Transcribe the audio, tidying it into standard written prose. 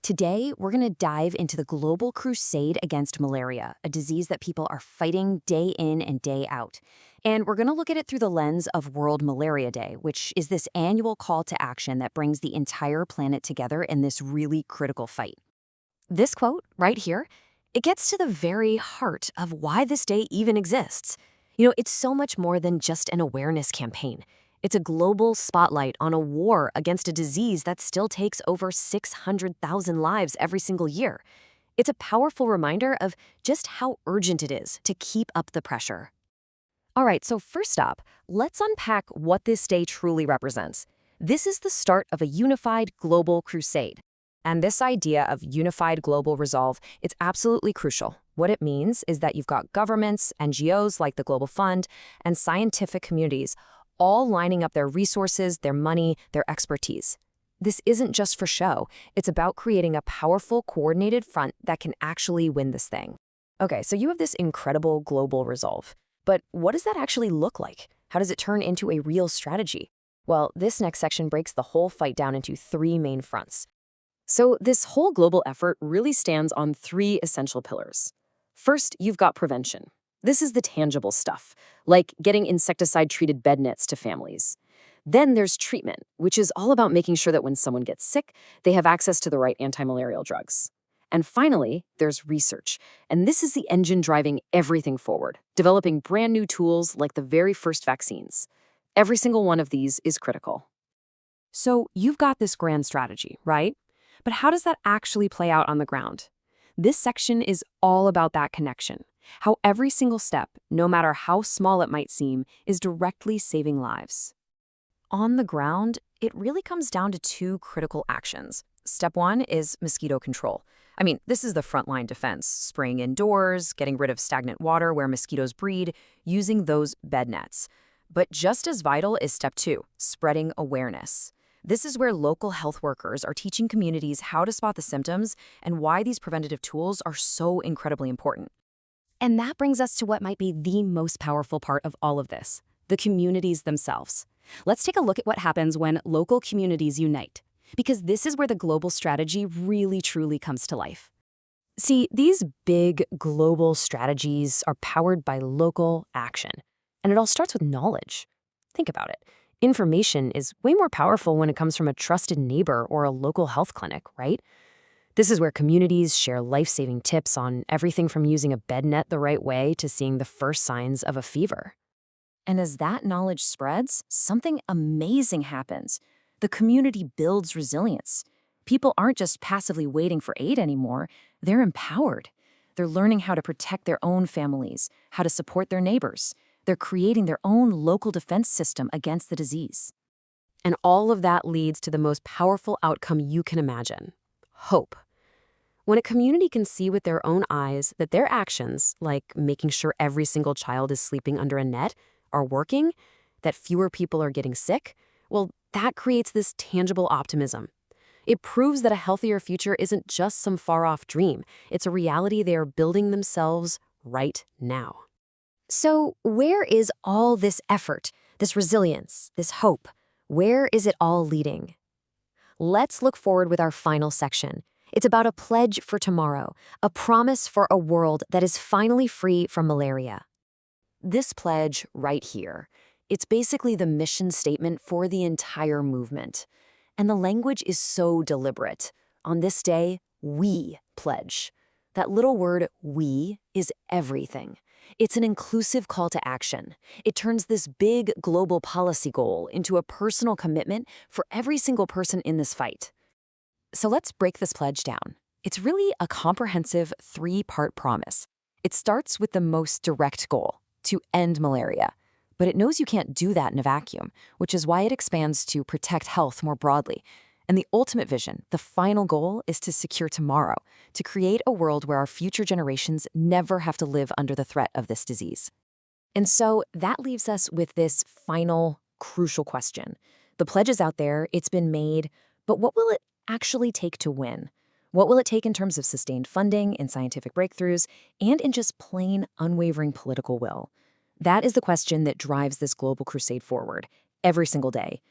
Today, we're going to dive into the global crusade against malaria, a disease that people are fighting day in and day out. And we're going to look at it through the lens of World Malaria Day, which is this annual call to action that brings the entire planet together in this really critical fight. This quote, right here, it gets to the very heart of why this day even exists. It's so much more than just an awareness campaign. It's a global spotlight on a war against a disease that still takes over 600,000 lives every single year. It's a powerful reminder of just how urgent it is to keep up the pressure. All right, so first up, let's unpack what this day truly represents. This is the start of a unified global crusade. And this idea of unified global resolve, it's absolutely crucial. What it means is that you've got governments, NGOs like the Global Fund, and scientific communities all lining up their resources, their money, their expertise. This isn't just for show. It's about creating a powerful, coordinated front that can actually win this thing. Okay, so you have this incredible global resolve. But what does that actually look like? How does it turn into a real strategy? Well, this next section breaks the whole fight down into three main fronts. So this whole global effort really stands on three essential pillars. First, you've got prevention. This is the tangible stuff, like getting insecticide-treated bed nets to families. Then there's treatment, which is all about making sure that when someone gets sick, they have access to the right anti-malarial drugs. And finally, there's research, and this is the engine driving everything forward, developing brand new tools like the very first vaccines. Every single one of these is critical. So you've got this grand strategy, right? But how does that actually play out on the ground? This section is all about that connection. How every single step, no matter how small it might seem, is directly saving lives. On the ground, it really comes down to two critical actions. Step one is mosquito control. This is the frontline defense, spraying indoors, getting rid of stagnant water where mosquitoes breed, using those bed nets. But just as vital is step two, spreading awareness. This is where local health workers are teaching communities how to spot the symptoms and why these preventative tools are so incredibly important. And that brings us to what might be the most powerful part of all of this, the communities themselves. Let's take a look at what happens when local communities unite, because this is where the global strategy really truly comes to life. See, these big global strategies are powered by local action, and it all starts with knowledge. Think about it. Information is way more powerful when it comes from a trusted neighbor or a local health clinic, right? This is where communities share life-saving tips on everything from using a bed net the right way to seeing the first signs of a fever. And as that knowledge spreads, something amazing happens. The community builds resilience. People aren't just passively waiting for aid anymore, they're empowered. They're learning how to protect their own families, how to support their neighbors. They're creating their own local defense system against the disease. And all of that leads to the most powerful outcome you can imagine: hope. When a community can see with their own eyes that their actions, like making sure every single child is sleeping under a net, are working, that fewer people are getting sick, well, that creates this tangible optimism. It proves that a healthier future isn't just some far-off dream. It's a reality they are building themselves right now. So where is all this effort, this resilience, this hope? Where is it all leading? Let's look forward with our final section. It's about a pledge for tomorrow, a promise for a world that is finally free from malaria. This pledge right here, it's basically the mission statement for the entire movement. And the language is so deliberate. On this day, we pledge. That little word, we, is everything. It's an inclusive call to action. It turns this big global policy goal into a personal commitment for every single person in this fight. So let's break this pledge down. It's really a comprehensive three-part promise. It starts with the most direct goal, to end malaria. But it knows you can't do that in a vacuum, which is why it expands to protect health more broadly. And the ultimate vision, the final goal, is to secure tomorrow, to create a world where our future generations never have to live under the threat of this disease. And so that leaves us with this final, crucial question. The pledge is out there, it's been made, but what will it actually take to win? What will it take in terms of sustained funding, in scientific breakthroughs, and in just plain, unwavering political will? That is the question that drives this global crusade forward every single day.